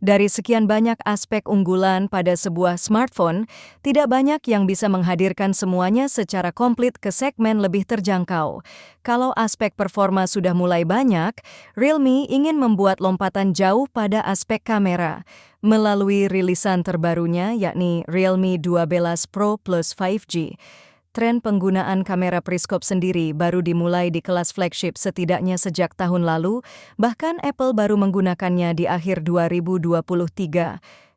Dari sekian banyak aspek unggulan pada sebuah smartphone, tidak banyak yang bisa menghadirkan semuanya secara komplit ke segmen lebih terjangkau. Kalau aspek performa sudah mulai banyak, Realme ingin membuat lompatan jauh pada aspek kamera. Melalui rilisan terbarunya yakni Realme 12 Pro Plus 5G. Tren penggunaan kamera periskop sendiri baru dimulai di kelas flagship setidaknya sejak tahun lalu, bahkan Apple baru menggunakannya di akhir 2023.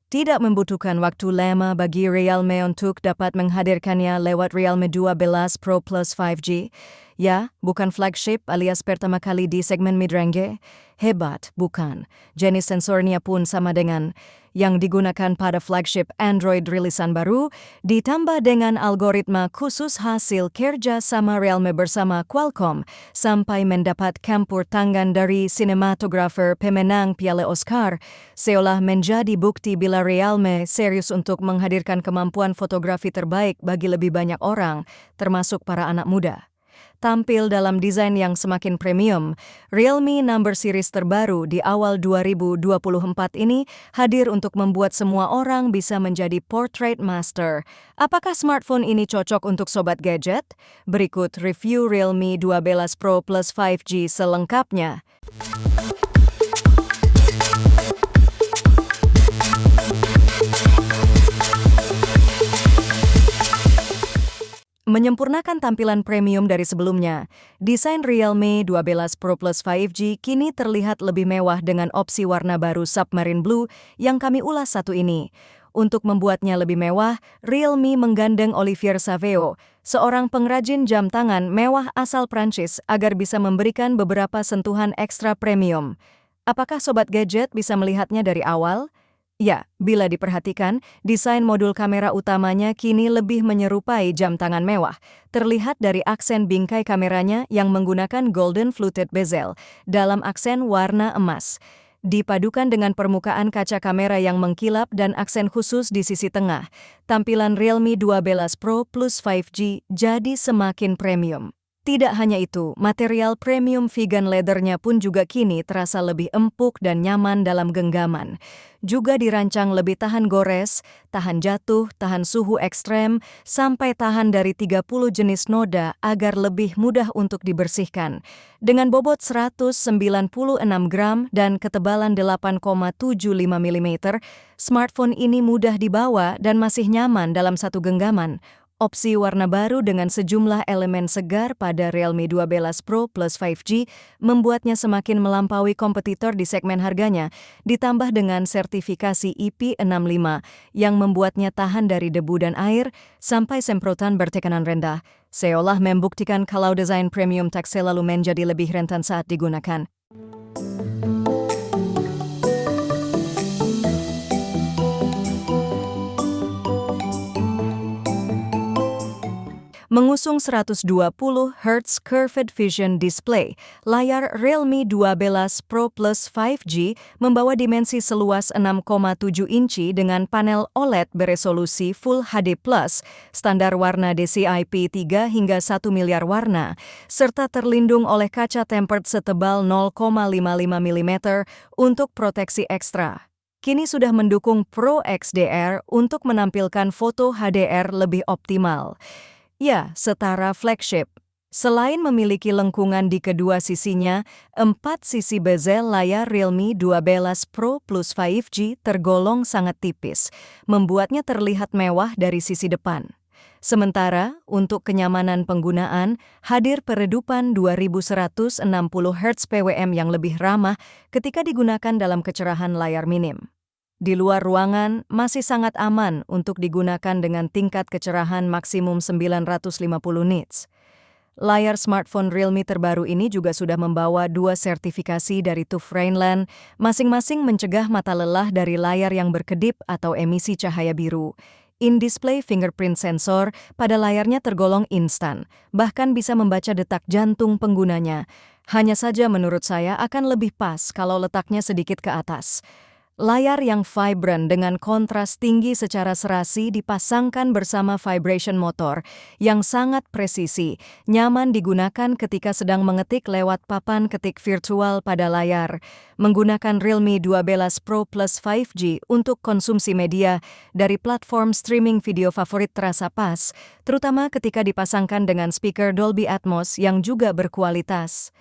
Tidak membutuhkan waktu lama bagi Realme untuk dapat menghadirkannya lewat Realme 12 Pro Plus 5G. Ya, bukan flagship alias pertama kali di segmen mid-range. Hebat, bukan. Jenis sensornya pun sama dengan yang digunakan pada flagship Android rilisan baru, ditambah dengan algoritma khusus hasil kerja sama Realme bersama Qualcomm, sampai mendapat campur tangan dari sinematografer pemenang Piala Oscar, seolah menjadi bukti bila Realme serius untuk menghadirkan kemampuan fotografi terbaik bagi lebih banyak orang, termasuk para anak muda. Tampil dalam desain yang semakin premium, Realme Number Series terbaru di awal 2024 ini hadir untuk membuat semua orang bisa menjadi portrait master. Apakah smartphone ini cocok untuk sobat gadget? Berikut review Realme 12 Pro Plus 5G selengkapnya. Menyempurnakan tampilan premium dari sebelumnya, desain Realme 12 Pro Plus 5G kini terlihat lebih mewah dengan opsi warna baru Submarine Blue yang kami ulas satu ini. Untuk membuatnya lebih mewah, Realme menggandeng Olivier Saveo, seorang pengrajin jam tangan mewah asal Prancis agar bisa memberikan beberapa sentuhan ekstra premium. Apakah sobat gadget bisa melihatnya dari awal? Ya, bila diperhatikan, desain modul kamera utamanya kini lebih menyerupai jam tangan mewah. Terlihat dari aksen bingkai kameranya yang menggunakan golden fluted bezel dalam aksen warna emas. Dipadukan dengan permukaan kaca kamera yang mengkilap dan aksen khusus di sisi tengah, tampilan Realme 12 Pro Plus 5G jadi semakin premium. Tidak hanya itu, material premium vegan leathernya pun juga kini terasa lebih empuk dan nyaman dalam genggaman. Juga dirancang lebih tahan gores, tahan jatuh, tahan suhu ekstrem, sampai tahan dari 30 jenis noda agar lebih mudah untuk dibersihkan. Dengan bobot 196 gram dan ketebalan 8,75 mm, smartphone ini mudah dibawa dan masih nyaman dalam satu genggaman. Opsi warna baru dengan sejumlah elemen segar pada Realme 12 Pro Plus 5G membuatnya semakin melampaui kompetitor di segmen harganya, ditambah dengan sertifikasi IP65 yang membuatnya tahan dari debu dan air sampai semprotan bertekanan rendah, seolah membuktikan kalau desain premium tak selalu menjadi lebih rentan saat digunakan. Mengusung 120 Hz Curved Vision Display, layar Realme 12 Pro Plus 5G membawa dimensi seluas 6,7 inci dengan panel OLED beresolusi Full HD+, standar warna DCI-P 3 hingga 1 miliar warna, serta terlindung oleh kaca tempered setebal 0,55 mm untuk proteksi ekstra. Kini sudah mendukung Pro XDR untuk menampilkan foto HDR lebih optimal. Ya, setara flagship. Selain memiliki lengkungan di kedua sisinya, 4 sisi bezel layar Realme 12 Pro Plus 5G tergolong sangat tipis, membuatnya terlihat mewah dari sisi depan. Sementara, untuk kenyamanan penggunaan, hadir peredupan 2160 Hz PWM yang lebih ramah ketika digunakan dalam kecerahan layar minim. Di luar ruangan, masih sangat aman untuk digunakan dengan tingkat kecerahan maksimum 950 nits. Layar smartphone Realme terbaru ini juga sudah membawa 2 sertifikasi dari TÜV Rheinland, masing-masing mencegah mata lelah dari layar yang berkedip atau emisi cahaya biru. In-display fingerprint sensor pada layarnya tergolong instan, bahkan bisa membaca detak jantung penggunanya. Hanya saja menurut saya akan lebih pas kalau letaknya sedikit ke atas. Layar yang vibrant dengan kontras tinggi secara serasi dipasangkan bersama vibration motor yang sangat presisi, nyaman digunakan ketika sedang mengetik lewat papan ketik virtual pada layar. Menggunakan Realme 12 Pro Plus 5G untuk konsumsi media dari platform streaming video favorit terasa pas, terutama ketika dipasangkan dengan speaker Dolby Atmos yang juga berkualitas.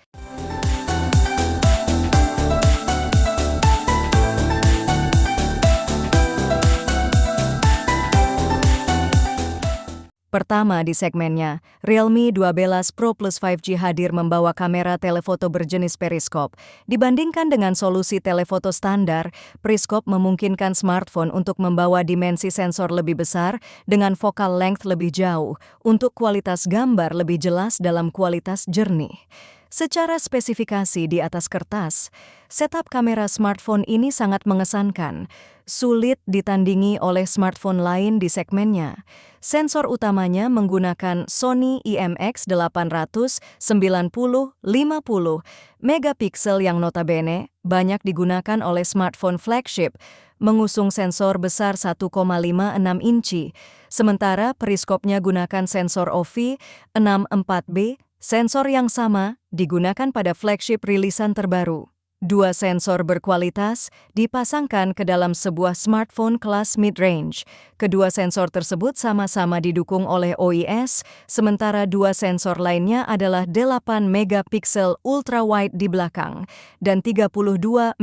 Pertama di segmennya, Realme 12 Pro Plus 5G hadir membawa kamera telefoto berjenis periskop. Dibandingkan dengan solusi telefoto standar, periskop memungkinkan smartphone untuk membawa dimensi sensor lebih besar dengan focal length lebih jauh untuk kualitas gambar lebih jelas dalam kualitas jernih. Secara spesifikasi di atas kertas, setup kamera smartphone ini sangat mengesankan, sulit ditandingi oleh smartphone lain di segmennya. Sensor utamanya menggunakan Sony IMX800 90-50 megapiksel yang notabene banyak digunakan oleh smartphone flagship, mengusung sensor besar 1,56 inci, sementara periskopnya gunakan sensor OV 64B. Sensor yang sama digunakan pada flagship rilisan terbaru. Dua sensor berkualitas dipasangkan ke dalam sebuah smartphone kelas mid-range. Kedua sensor tersebut sama-sama didukung oleh OIS, sementara dua sensor lainnya adalah 8 megapiksel ultra-wide di belakang dan 32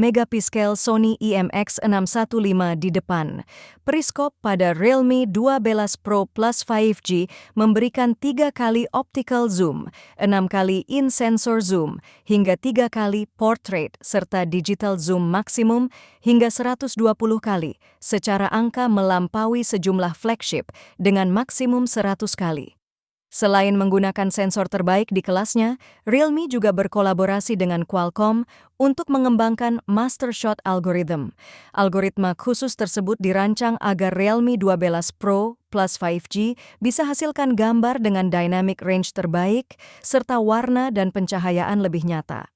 megapiksel Sony IMX615 di depan. Periskop pada Realme 12 Pro Plus 5G memberikan 3 kali optical zoom, 6 kali in-sensor zoom, hingga 3 kali portrait, serta digital zoom maksimum hingga 120 kali, secara angka melampaui sejumlah flagship dengan maksimum 100 kali. Selain menggunakan sensor terbaik di kelasnya, Realme juga berkolaborasi dengan Qualcomm untuk mengembangkan Master Shot Algorithm. Algoritma khusus tersebut dirancang agar Realme 12 Pro Plus 5G bisa hasilkan gambar dengan dynamic range terbaik serta warna dan pencahayaan lebih nyata.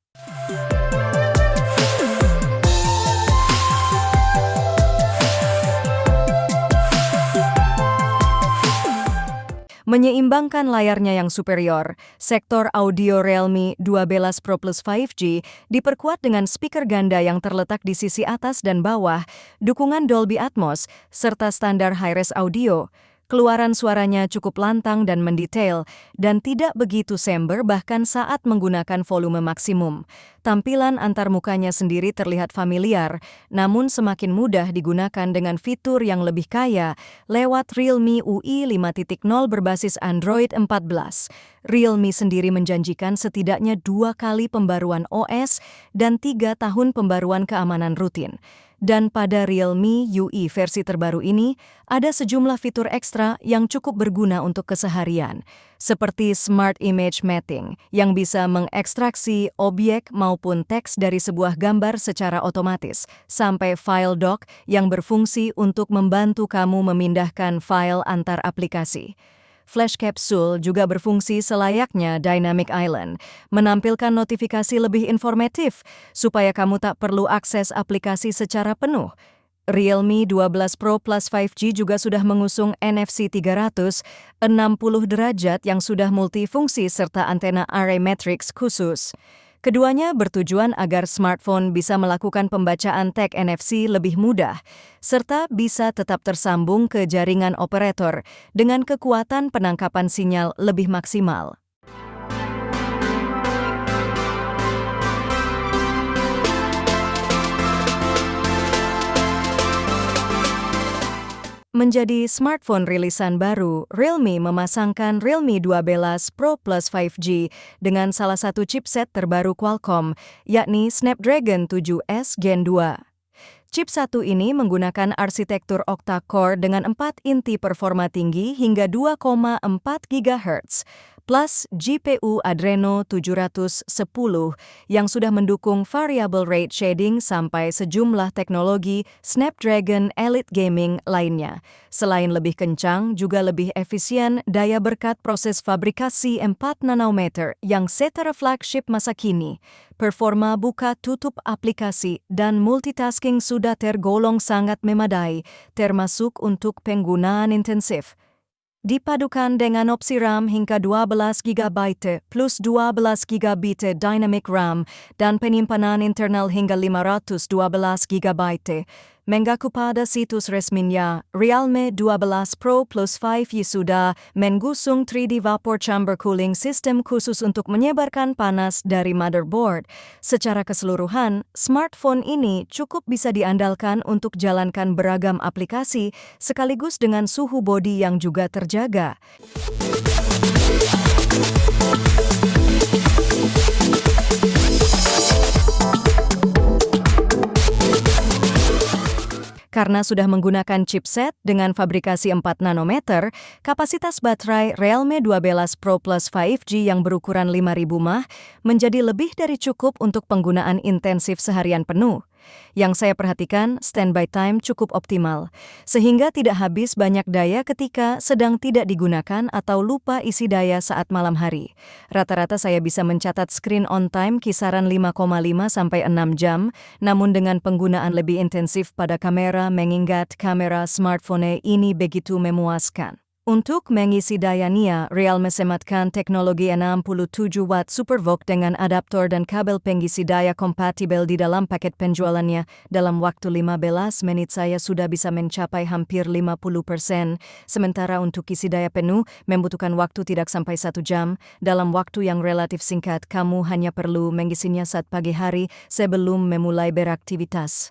Menyeimbangkan layarnya yang superior, sektor audio Realme 12 Pro Plus 5G diperkuat dengan speaker ganda yang terletak di sisi atas dan bawah, dukungan Dolby Atmos, serta standar high-res audio. Keluaran suaranya cukup lantang dan mendetail, dan tidak begitu sember bahkan saat menggunakan volume maksimum. Tampilan antarmukanya sendiri terlihat familiar, namun semakin mudah digunakan dengan fitur yang lebih kaya lewat Realme UI 5.0 berbasis Android 14. Realme sendiri menjanjikan setidaknya 2 kali pembaruan OS dan 3 tahun pembaruan keamanan rutin. Dan pada Realme UI versi terbaru ini, ada sejumlah fitur ekstra yang cukup berguna untuk keseharian, seperti Smart Image Mapping, yang bisa mengekstraksi objek maupun teks dari sebuah gambar secara otomatis, sampai File Dock yang berfungsi untuk membantu kamu memindahkan file antar aplikasi. Flash Capsule juga berfungsi selayaknya Dynamic Island, menampilkan notifikasi lebih informatif supaya kamu tak perlu akses aplikasi secara penuh. Realme 12 Pro Plus 5G juga sudah mengusung NFC 360 derajat yang sudah multifungsi serta antena array matrix khusus. Keduanya bertujuan agar smartphone bisa melakukan pembacaan tag NFC lebih mudah, serta bisa tetap tersambung ke jaringan operator dengan kekuatan penangkapan sinyal lebih maksimal. Menjadi smartphone rilisan baru, Realme memasangkan Realme 12 Pro Plus 5G dengan salah satu chipset terbaru Qualcomm, yakni Snapdragon 7S Gen 2. Chip 1 ini menggunakan arsitektur octa-core dengan 4 inti performa tinggi hingga 2,4 GHz. plus GPU Adreno 710 yang sudah mendukung variable rate shading sampai sejumlah teknologi Snapdragon Elite Gaming lainnya. Selain lebih kencang, juga lebih efisien daya berkat proses fabrikasi 4 nanometer yang setara flagship masa kini. Performa buka tutup aplikasi dan multitasking sudah tergolong sangat memadai, termasuk untuk penggunaan intensif. Dipadukan dengan opsi RAM hingga 12 GB plus 12 GB Dynamic RAM dan penyimpanan internal hingga 512 GB, mengaku pada situs resminya, Realme 12 Pro Plus 5G sudah menggusung 3D Vapor Chamber Cooling System khusus untuk menyebarkan panas dari motherboard. Secara keseluruhan, smartphone ini cukup bisa diandalkan untuk jalankan beragam aplikasi sekaligus dengan suhu bodi yang juga terjaga. Karena sudah menggunakan chipset dengan fabrikasi 4 nanometer, kapasitas baterai Realme 12 Pro Plus 5G yang berukuran 5.000 mAh menjadi lebih dari cukup untuk penggunaan intensif seharian penuh. Yang saya perhatikan, standby time cukup optimal, sehingga tidak habis banyak daya ketika sedang tidak digunakan atau lupa isi daya saat malam hari. Rata-rata saya bisa mencatat screen on time kisaran 5,5 sampai 6 jam, namun dengan penggunaan lebih intensif pada kamera mengingat kamera smartphone ini begitu memuaskan. Untuk mengisi dayanya, Realme sematkan teknologi 67 watt SuperVOOC dengan adaptor dan kabel pengisi daya kompatibel di dalam paket penjualannya. Dalam waktu 15 menit saya sudah bisa mencapai hampir 50%, sementara untuk isi daya penuh membutuhkan waktu tidak sampai 1 jam. Dalam waktu yang relatif singkat, kamu hanya perlu mengisinya saat pagi hari sebelum memulai beraktivitas.